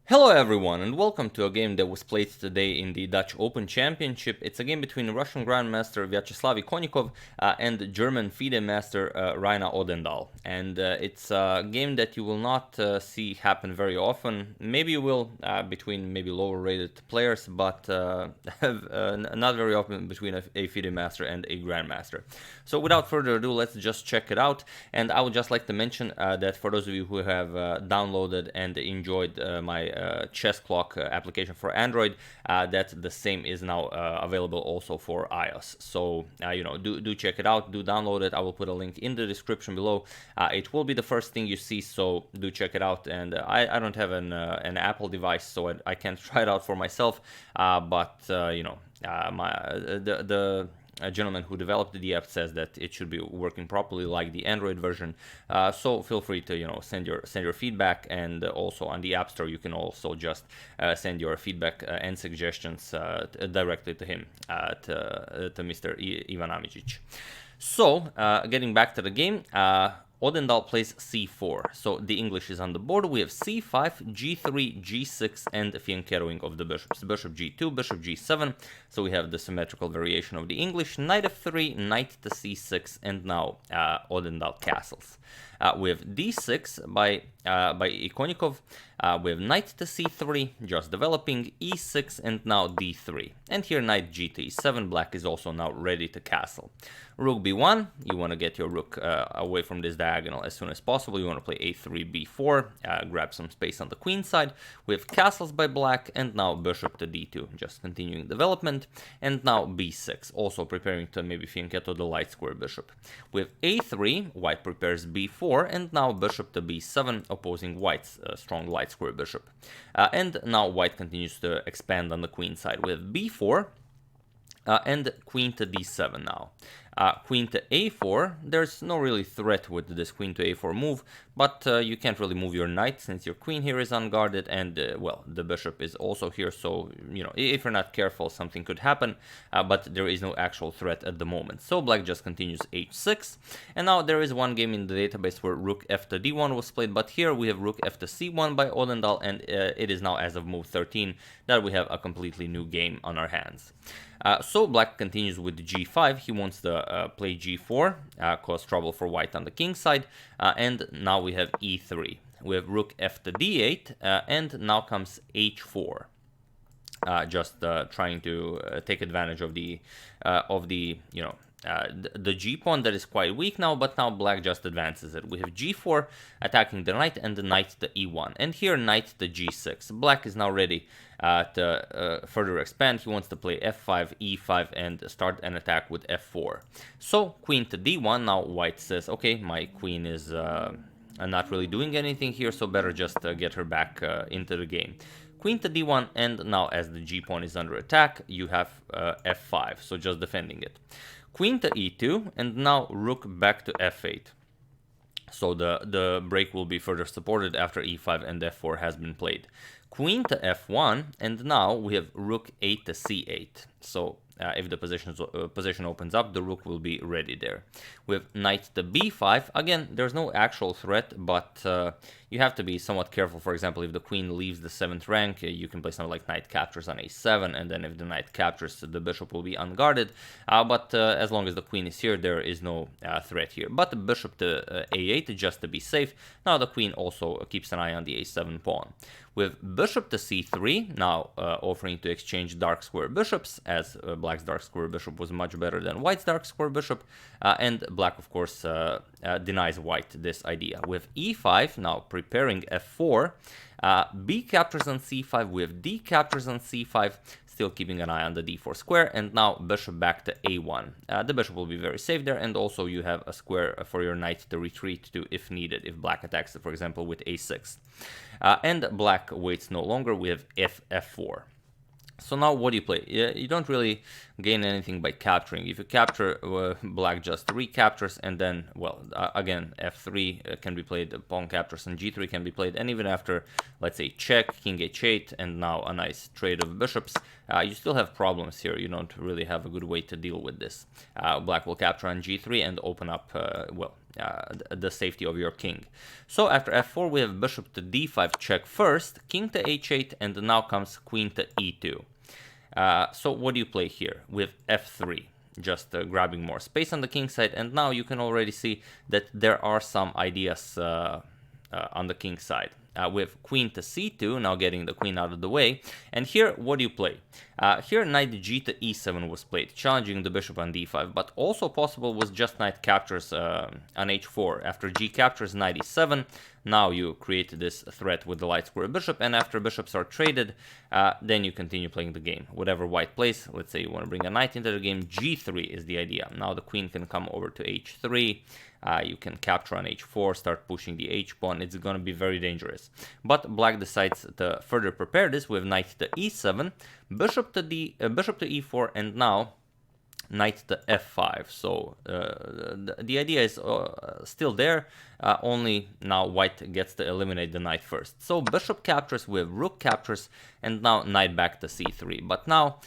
Hello everyone and welcome to a game that was played today in the Dutch Open Championship. It's a game between Russian Grandmaster Vyacheslav Ikonnikov and German FIDE Master Reiner Odendahl. And it's a game that you will not see happen very often. Maybe you will between maybe lower rated players, but not very often between a FIDE Master and a Grandmaster. So without further ado, let's just check it out. And I would just like to mention that for those of you who have downloaded and enjoyed my chess clock application for Android, that the same is now available also for iOS. So do check it out, do download it. I will put a link in the description below. It will be the first thing you see, so do check it out. And I don't have an Apple device, so I can't try it out for myself, but a gentleman who developed the app says that it should be working properly like the Android version. So feel free to send your feedback, and also on the App Store you can also just send your feedback and suggestions directly to him, to Mr. Ivan Amidžić. So getting back to the game. Odendahl plays c4, so the English is on the board. We have c5, g3, g6, and fianchettoing of the bishops. Bishop g2, bishop g7, so we have the symmetrical variation of the English. Knight f3, knight to c6, and now Odendahl castles. We have d6 by Ikonnikov. We have knight to c3, just developing, e6, and now d3. And here knight g to e7, black is also now ready to castle. Rook b1, you want to get your rook away from this diagonal as soon as possible. You want to play a3, b4, grab some space on the queen side. We have castles by black, and now bishop to d2, just continuing development. And now b6, also preparing to maybe fianchetto the light square bishop. We have a3, white prepares b4, and now bishop to b7, opposing white's strong light square bishop. And now white continues to expand on the queen side with b4 and queen to d7 now. Queen to a4, there's no really threat with this queen to a4 move, but you can't really move your knight since your queen here is unguarded, and well, the bishop is also here, so if you're not careful something could happen, but there is no actual threat at the moment. So black just continues h6, and now there is one game in the database where rook f to d1 was played, but here we have rook f to c1 by Odendahl, and it is now as of move 13 that we have a completely new game on our hands. So black continues with g5. He wants to play g4, cause trouble for white on the king side, and now we have e3. We have rook f to d8, and now comes h4. Just trying to take advantage of the g pawn that is quite weak now, but now black just advances it. We have g4 attacking the knight, and the knight to e1, and here knight to g6. Black is now ready to further expand. He wants to play f5, e5, and start an attack with f4. So queen to d1. Now white says, okay, my queen is not really doing anything here, so better just get her back into the game. Queen to d1, and now as the g pawn is under attack, you have f5, so just defending it. Queen to e2, and now rook back to f8. So the break will be further supported after e5 and f4 has been played. Queen to f1, and now we have rook 8 to c8. So if the position opens up, the rook will be ready there. We have knight to b5. Again, there's no actual threat, but you have to be somewhat careful. For example, if the queen leaves the 7th rank, you can play something like knight captures on a7, and then if the knight captures, the bishop will be unguarded. But as long as the queen is here, there is no threat here. But the bishop to a8, just to be safe. Now the queen also keeps an eye on the a7 pawn. With bishop to c3, now offering to exchange dark square bishops, as black's dark square bishop was much better than white's dark square bishop, and black, of course, denies white this idea. With e5, now preparing f4, b captures on c5, with d captures on c5, still keeping an eye on the d4 square, and now bishop back to a1. The bishop will be very safe there, and also you have a square for your knight to retreat to if needed, if black attacks, for example, with a6. And black waits no longer. We have f4. So now what do you play? You don't really gain anything by capturing. If you capture, black just recaptures, and then, well, again, f3 can be played, pawn captures, and g3 can be played, and even after, let's say, check, king h8, and now a nice trade of bishops, you still have problems here. You don't really have a good way to deal with this. Black will capture on g3 and open up, well, the safety of your king. So after f4 we have bishop to d5 check first, king to h8, and now comes queen to e2. So what do you play here with f3? Just grabbing more space on the king side, and now you can already see that there are some ideas on the king side. With queen to c2, now getting the queen out of the way. And here, what do you play? Here, knight g to e7 was played, challenging the bishop on d5, but also possible was just knight captures on h4. After g captures knight e7, now you create this threat with the light square bishop, and after bishops are traded, then you continue playing the game. Whatever white plays, let's say you want to bring a knight into the game, g3 is the idea. Now the queen can come over to h3, you can capture on h4, start pushing the h-pawn. It's going to be very dangerous. But black decides to further prepare this with knight to e7, bishop to e4, and now knight to f5. So the idea is still there, only now white gets to eliminate the knight first. So bishop captures with rook captures, and now knight back to c3. But now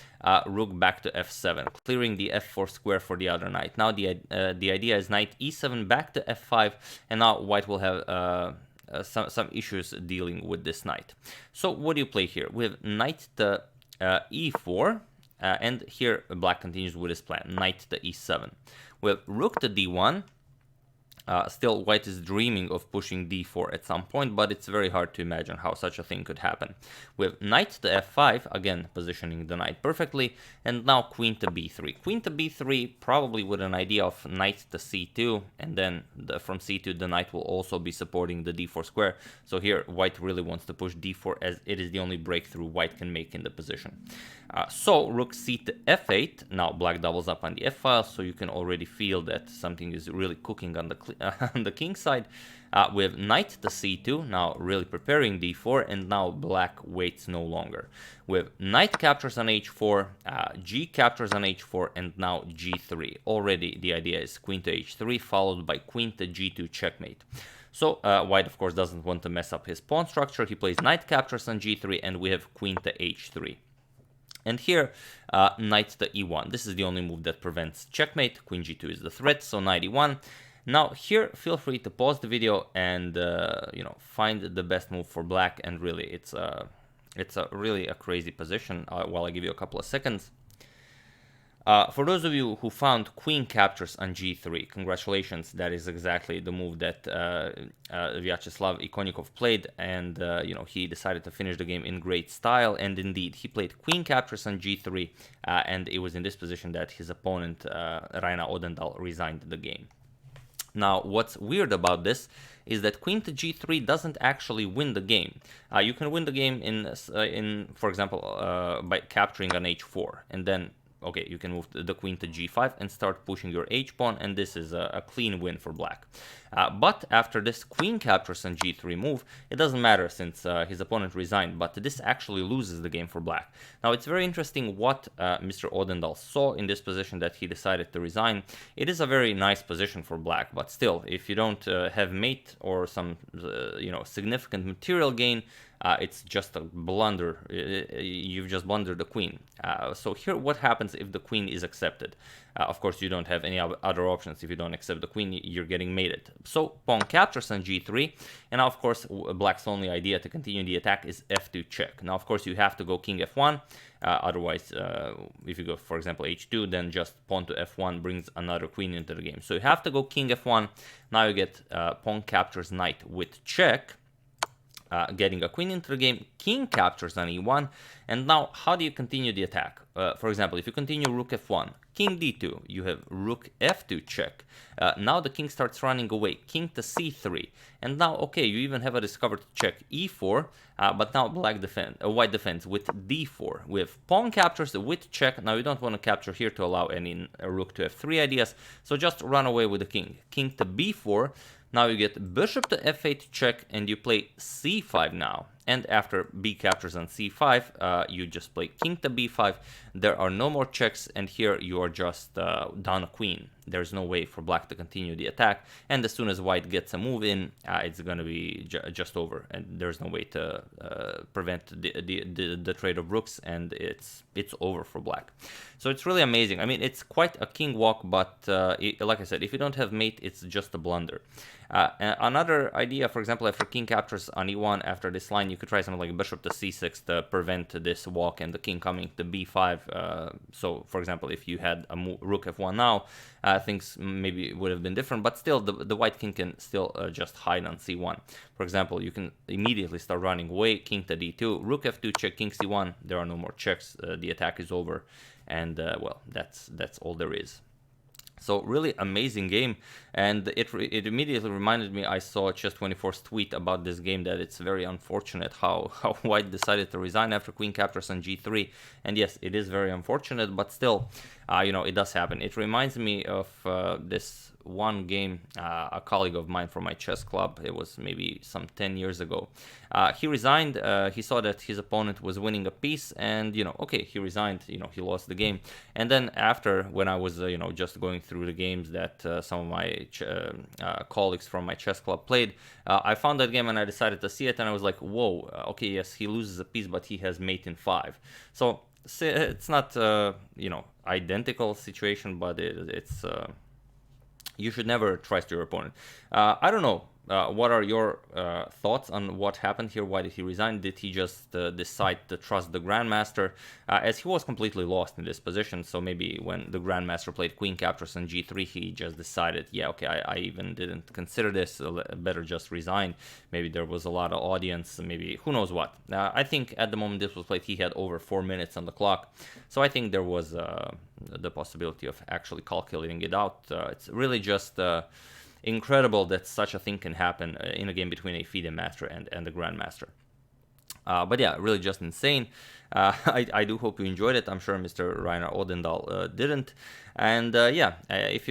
rook back to f7, clearing the f4 square for the other knight. Now the idea is knight e7 back to f5, and now white will have some issues dealing with this knight. So what do you play here? With knight to e4, and here black continues with his plan, knight to e7. With rook to d1, still white is dreaming of pushing d4 at some point, but it's very hard to imagine how such a thing could happen. With knight to f5, again positioning the knight perfectly, and now queen to b3. Queen to b3 probably with an idea of knight to c2, and then from c2 the knight will also be supporting the d4 square. So here white really wants to push d4, as it is the only breakthrough white can make in the position. So rook c to f8, now black doubles up on the f file, so you can already feel that something is really cooking on the king side. With knight to c2, now really preparing d4, and now black waits no longer. With knight captures on h4, g captures on h4, and now g3. Already the idea is queen to h3, followed by queen to g2 checkmate. So white of course doesn't want to mess up his pawn structure. He plays knight captures on g3, and we have queen to h3. And here, knight to e1. This is the only move that prevents checkmate. Queen g2 is the threat, so knight e1. Now here, feel free to pause the video and find the best move for black. And really, it's really a crazy position. While I give you a couple of seconds. For those of you who found queen captures on g3, congratulations. That is exactly the move that Vyacheslav Ikonnikov played, and he decided to finish the game in great style. And indeed, he played queen captures on g3, and it was in this position that his opponent Reiner Odendahl resigned the game. Now, what's weird about this is that queen to g3 doesn't actually win the game. You can win the game in for example, by capturing on h4, and then okay, you can move the queen to g5 and start pushing your h-pawn, and this is a clean win for black. But after this queen captures on g3 move, it doesn't matter since his opponent resigned, but this actually loses the game for black. Now, it's very interesting what Mr. Odendahl saw in this position that he decided to resign. It is a very nice position for black, but still, if you don't have mate or some significant material gain, it's just a blunder. You've just blundered the queen. So here, what happens if the queen is accepted? Of course, you don't have any other options. If you don't accept the queen, you're getting mated. So pawn captures on g3, and now, of course, black's only idea to continue the attack is f2 check. Now, of course, you have to go king f1. Otherwise, if you go, for example, h2, then just pawn to f1 brings another queen into the game. So you have to go king f1. Now you get pawn captures knight with check. Getting a queen into the game, king captures on e1, and now how do you continue the attack? For example, if you continue rook f1, king d2, you have rook f2 check. Now the king starts running away, king to c3, and now okay, you even have a discovered check e4, but now white defends with d4, with pawn captures with check. Now you don't want to capture here to allow any rook to f3 ideas, so just run away with the king, king to b4. Now you get bishop to f8 check, and you play c5 now. And after b captures on c5, you just play king to b5. there are no more checks, and here you are just down a queen. There's no way for black to continue the attack, and as soon as white gets a move in, it's going to be just over, and there's no way to prevent the trade of rooks, and it's over for black. So it's really amazing. I mean, it's quite a king walk, but like I said, if you don't have mate, it's just a blunder. Another idea, for example, after king captures on e1, after this line, you could try something like bishop to c6 to prevent this walk and the king coming to b5. So, for example, if you had a rook f1 now, things maybe would have been different, but still, the white king can still just hide on c1. For example, you can immediately start running away, king to d2, rook f2 check, king c1. There are no more checks. The attack is over, and well, that's all there is. So really amazing game, and it immediately reminded me, I saw Chess24's tweet about this game, that it's very unfortunate how white decided to resign after queen captures on g3, and yes, it is very unfortunate, but still, you know, it does happen. It reminds me of this one game, a colleague of mine from my chess club, it was maybe some 10 years ago. He resigned, he saw that his opponent was winning a piece, and, you know, okay, he resigned, you know, he lost the game. And then after, when I was, you know, just going through the games that some of my colleagues from my chess club played, I found that game and I decided to see it, and I was like, whoa, okay, yes, he loses a piece, but he has mate in 5. So it's not, you know, identical situation, but it's you should never trust your opponent. I don't know. What are your thoughts on what happened here? Why did he resign? Did he just decide to trust the Grandmaster? As he was completely lost in this position, so maybe when the Grandmaster played queen captures on g3, he just decided, yeah, okay, I even didn't consider this, better just resign. Maybe there was a lot of audience, maybe, who knows what. I think at the moment this was played, he had over 4 minutes on the clock, so I think there was the possibility of actually calculating it out. It's really just incredible that such a thing can happen in a game between a FIDE master and the Grandmaster. But yeah, really just insane. I do hope you enjoyed it. I'm sure Mr. Reiner Odendahl didn't. And yeah, if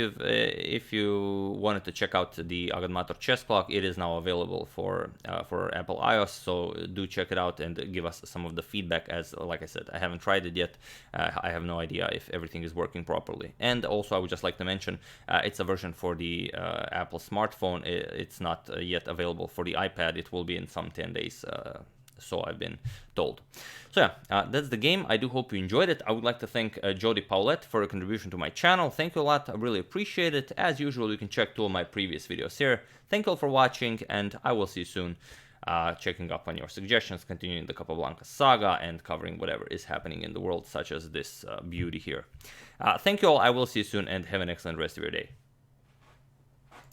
you wanted to check out the agadmator chess clock, it is now available for Apple iOS. So do check it out and give us some of the feedback. As like I said, I haven't tried it yet. I have no idea if everything is working properly. And also, I would just like to mention, it's a version for the Apple smartphone. It's not yet available for the iPad. It will be in some 10 days. So I've been told. So yeah, that's the game. I do hope you enjoyed it. I would like to thank Jody Paulette for her contribution to my channel. Thank you a lot. I really appreciate it. As usual, you can check 2 of my previous videos here. Thank you all for watching, and I will see you soon. Checking up on your suggestions, continuing the Capablanca saga, and covering whatever is happening in the world, such as this beauty here. Thank you all. I will see you soon, and have an excellent rest of your day.